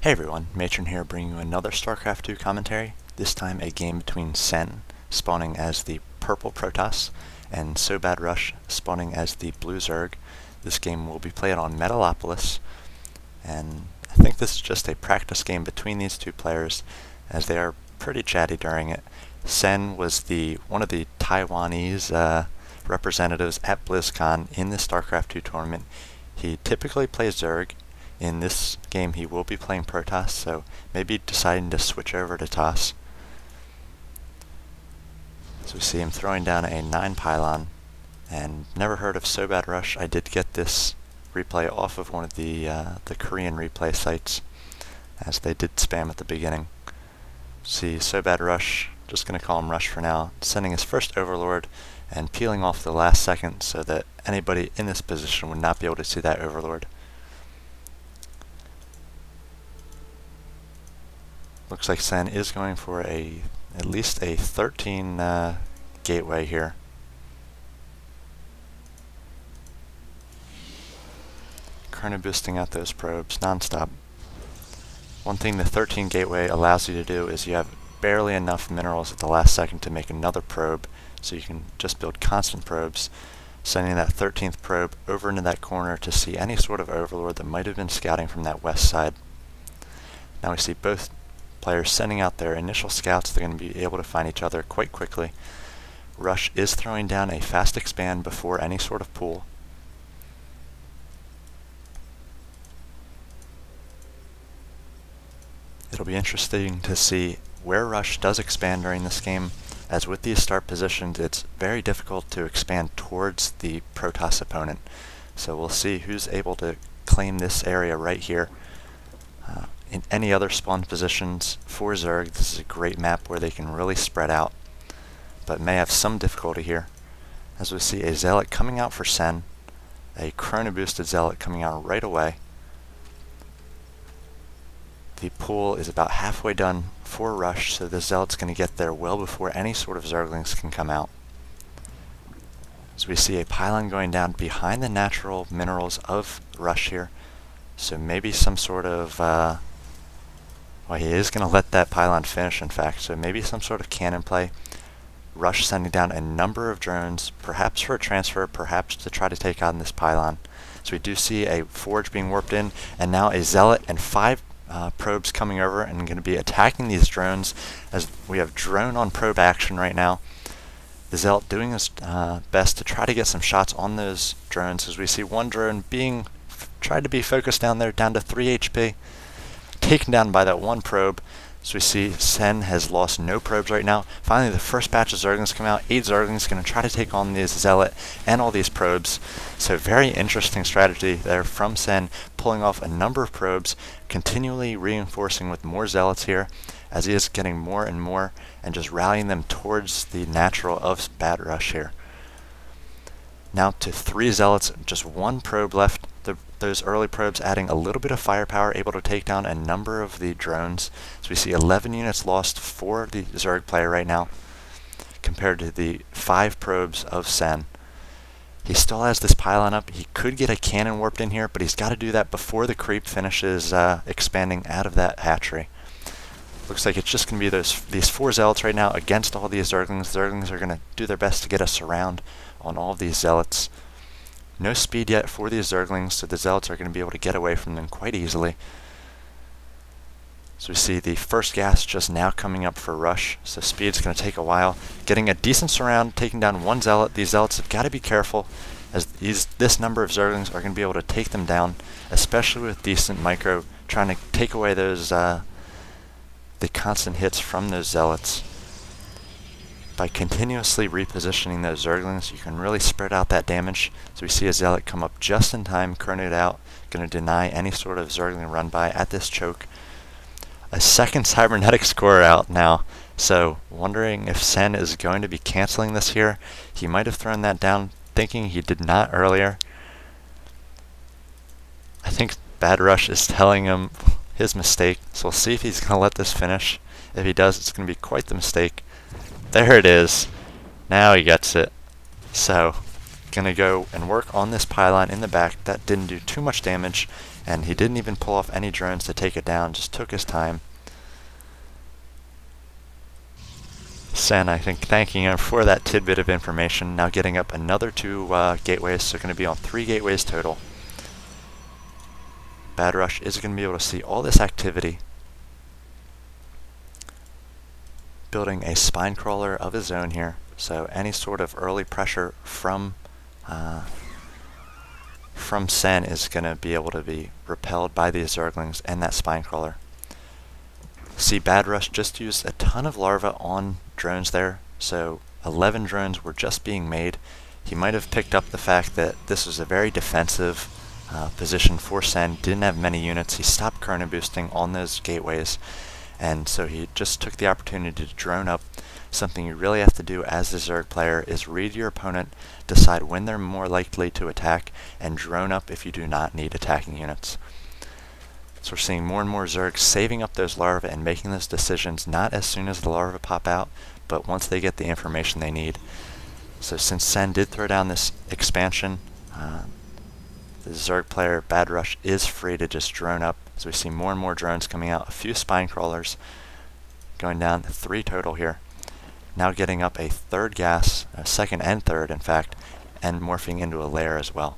Hey everyone, Matron here bringing you another StarCraft 2 commentary, this time a game between Sen, spawning as the purple Protoss, and SoBadRush, spawning as the blue Zerg. This game will be played on Metalopolis, and I think this is just a practice game between these two players, as they are pretty chatty during it. Sen was one of the Taiwanese representatives at BlizzCon in the StarCraft 2 tournament. He typically plays Zerg. In this game he will be playing Protoss, so maybe deciding to switch over to Toss. So we see him throwing down a 9 pylon, and never heard of SoBadRush. I did get this replay off of one of the Korean replay sites, as they did spam at the beginning. See SoBadRush, just going to call him Rush for now, sending his first Overlord and peeling off the last second so that anybody in this position would not be able to see that Overlord. Looks like Sen is going for at least a 13 gateway here. Chrono boosting out those probes non-stop. One thing the 13 gateway allows you to do is you have barely enough minerals at the last second to make another probe, so you can just build constant probes, sending that 13th probe over into that corner to see any sort of Overlord that might have been scouting from that west side. Now we see both players sending out their initial scouts. They're going to be able to find each other quite quickly. Rush is throwing down a fast expand before any sort of pool. It'll be interesting to see where Rush does expand during this game, as with these start positions it's very difficult to expand towards the Protoss opponent. So we'll see who's able to claim this area right here. In any other spawn positions for Zerg, this is a great map where they can really spread out, but may have some difficulty here. As we see a Zealot coming out for Sen, a Chrono boosted Zealot coming out right away. The pool is about halfway done for Rush, so the Zealot's going to get there well before any sort of Zerglings can come out. As we see a pylon going down behind the natural minerals of Rush here, so maybe some sort of well, he is going to let that pylon finish, in fact, so maybe some sort of cannon play. Rush sending down a number of drones, perhaps for a transfer, perhaps to try to take on this pylon. So we do see a forge being warped in, and now a Zealot and 5 probes coming over and going to be attacking these drones, as we have drone on probe action right now. The Zealot doing his best to try to get some shots on those drones, as we see one drone being tried to be focused down there, down to 3 HP. Taken down by that one probe. So we see Sen has lost no probes right now. Finally the first batch of Zerglings come out. 8 Zerglings going to try to take on this Zealot and all these probes. So very interesting strategy there from Sen, pulling off a number of probes, continually reinforcing with more Zealots here, as he is getting more and more and just rallying them towards the natural of SoBadRush here. Now to 3 Zealots, just 1 probe left. Those early probes adding a little bit of firepower, able to take down a number of the drones. So we see 11 units lost for the Zerg player right now, compared to the 5 probes of Sen. He still has this pylon up. He could get a cannon warped in here, but he's got to do that before the creep finishes expanding out of that hatchery. Looks like it's just going to be these 4 Zealots right now against all these Zerglings. Zerglings are going to do their best to get a surround on all of these Zealots. No speed yet for these Zerglings, so the Zealots are going to be able to get away from them quite easily. So we see the first gas just now coming up for Rush, so speed's going to take a while. Getting a decent surround, taking down 1 Zealot. These Zealots have got to be careful, as this number of Zerglings are going to be able to take them down, especially with decent micro, trying to take away those the constant hits from those Zealots. By continuously repositioning those Zerglings, you can really spread out that damage. So we see a Zealot come up just in time, chronoed out, going to deny any sort of Zergling run by at this choke. A second cybernetic score out now, so wondering if Sen is going to be canceling this here. He might have thrown that down thinking he did not earlier. I think SoBadRush is telling him his mistake, so we'll see if he's going to let this finish. If he does, it's going to be quite the mistake. There it is. Now he gets it. So, gonna go and work on this pylon in the back. That didn't do too much damage, And he didn't even pull off any drones to take it down, just took his time. Sen, I think, thanking him for that tidbit of information. Now getting up another 2 gateways, so going to be on 3 gateways total. SoBadRush is going to be able to see all this activity. Building a spine crawler of his own here, so any sort of early pressure from Sen is going to be able to be repelled by these Zerglings and that spine crawler. SoBadRush just used a ton of larvae on drones there, so 11 drones were just being made. He might have picked up the fact that this was a very defensive position for Sen, didn't have many units. He stopped chrono boosting on those gateways, and so he just took the opportunity to drone up. Something you really have to do as a Zerg player is read your opponent, decide when they're more likely to attack, and drone up if you do not need attacking units. So we're seeing more and more Zergs saving up those larvae and making those decisions not as soon as the larvae pop out, but once they get the information they need. So since Sen did throw down this expansion, the Zerg player SoBadRush is free to just drone up. So we see more and more drones coming out, a few spine crawlers going down, 3 total here. Now getting up a 3rd gas, a 2nd and 3rd in fact, and morphing into a lair as well.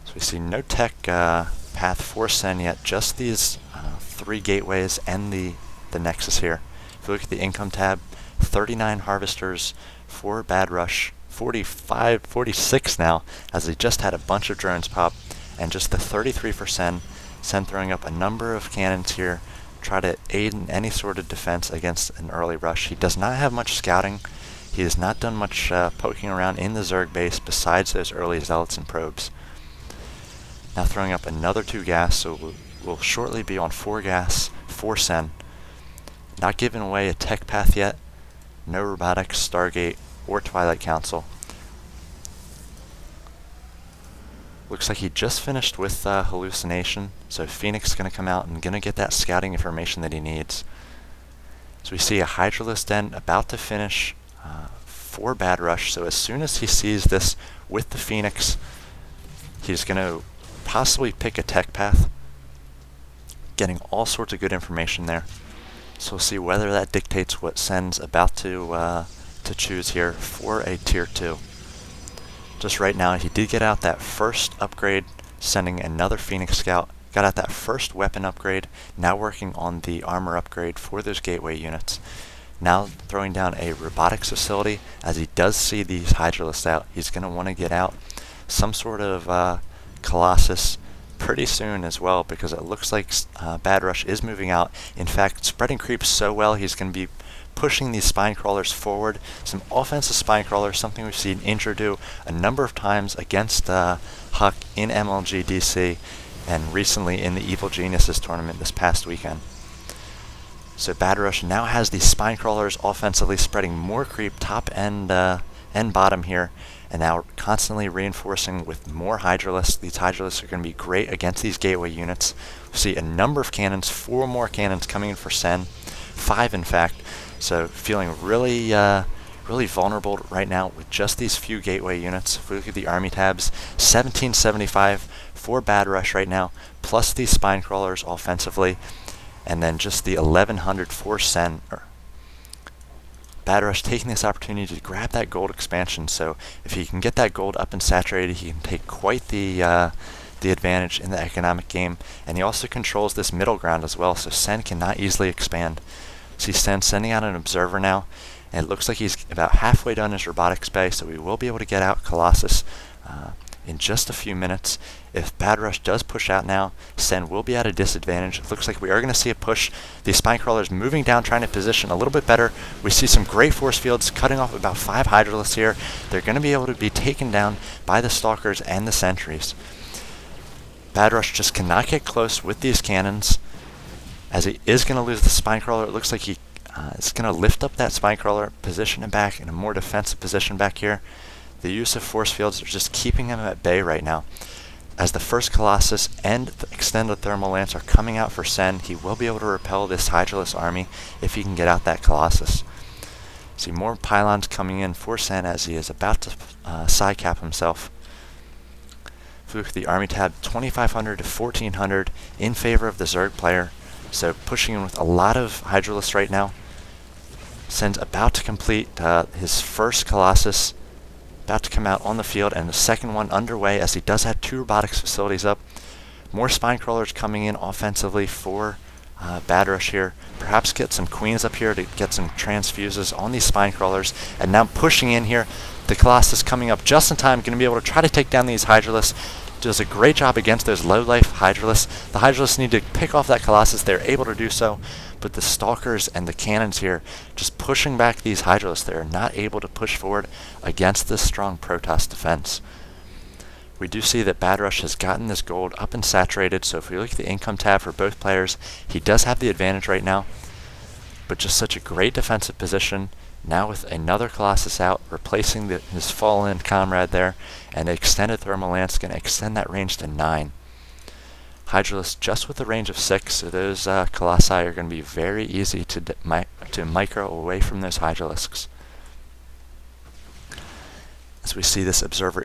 So we see no tech path for Sen yet, just these 3 gateways and the nexus here. If you look at the income tab, 39 harvesters for SoBadRush, 45, 46 now, as he just had a bunch of drones pop, and just the 33 for Sen. Sen throwing up a number of cannons here, try to aid in any sort of defense against an early rush. He does not have much scouting. He has not done much poking around in the Zerg base besides those early zealots and probes. Now throwing up another 2 gas, so we'll shortly be on 4 gas for Sen. Not giving away a tech path yet. No robotics, Stargate, or Twilight Council. Looks like he just finished with Hallucination, so Phoenix is going to come out and going to get that scouting information that he needs. So we see a Hydralisk Den about to finish for SoBadRush, so as soon as he sees this with the Phoenix, he's going to possibly pick a tech path, getting all sorts of good information there. So we'll see whether that dictates what Sen's about to choose here for a tier 2. Just right now, he did get out that first upgrade, sending another Phoenix Scout, got out that first weapon upgrade, now working on the armor upgrade for those gateway units. Now throwing down a robotics facility, as he does see these Hydralisks out, he's going to want to get out some sort of Colossus pretty soon as well, because it looks like SoBadRush is moving out. In fact, spreading creeps so well, he's going to be pushing these spine crawlers forward. Some offensive spine crawlers, something we've seen Injure do a number of times against Huck in MLG DC, and recently in the Evil Geniuses tournament this past weekend. So SoBadRush now has these spine crawlers offensively spreading more creep top and bottom here, and now constantly reinforcing with more Hydralisks. These Hydralisks are going to be great against these gateway units. We see a number of cannons, 4 more cannons coming in for Sen, 5 in fact. So feeling really vulnerable right now with just these few gateway units. If we look at the army tabs, 1775 for SoBadRush right now, plus these spine crawlers offensively, and then just the 1100 for Sen. SoBadRush taking this opportunity to grab that gold expansion, so if he can get that gold up and saturated, he can take quite the advantage in the economic game, and he also controls this middle ground as well, so Sen cannot easily expand. So he's sending out an observer now, and it looks like he's about halfway done his robotics bay, so we will be able to get out Colossus in just a few minutes. If SoBadRush does push out now, Sen will be at a disadvantage. It looks like we are going to see a push. These spine crawlers moving down, trying to position a little bit better. We see some great force fields cutting off about 5 Hydralisks here. They're going to be able to be taken down by the Stalkers and the Sentries. SoBadRush just cannot get close with these cannons, as he is going to lose the spine crawler. It looks like he is going to lift up that spine crawler, position it back in a more defensive position back here. The use of force fields are just keeping him at bay right now. As the first Colossus and the extended thermal lance are coming out for Sen, he will be able to repel this Hydralisk army if he can get out that Colossus. See more pylons coming in for Sen as he is about to side cap himself. If If we look at the army tab, 2,500 to 1,400 in favor of the Zerg player. So pushing in with a lot of Hydralisks right now. Sen's about to complete his first Colossus, about to come out on the field, and the second one underway as he does have 2 robotics facilities up. More spine crawlers coming in offensively for SoBadRush here. Perhaps get some queens up here to get some transfuses on these spine crawlers. And now pushing in here, the Colossus coming up just in time, going to be able to try to take down these Hydralisks. Does a great job against those low-life Hydralisks. The Hydralisks need to pick off that Colossus. They're able to do so, but the Stalkers and the Cannons here just pushing back these Hydralisks. They're not able to push forward against this strong Protoss defense. We do see that SoBadRush has gotten this gold up and saturated, so if we look at the income tab for both players, he does have the advantage right now, but just such a great defensive position. Now with another Colossus out, replacing his fallen comrade there, and an extended thermal lance going to extend that range to 9. Hydralisk just with a range of 6, so those Colossi are going to be very easy to micro away from those Hydralisks. As we see this observer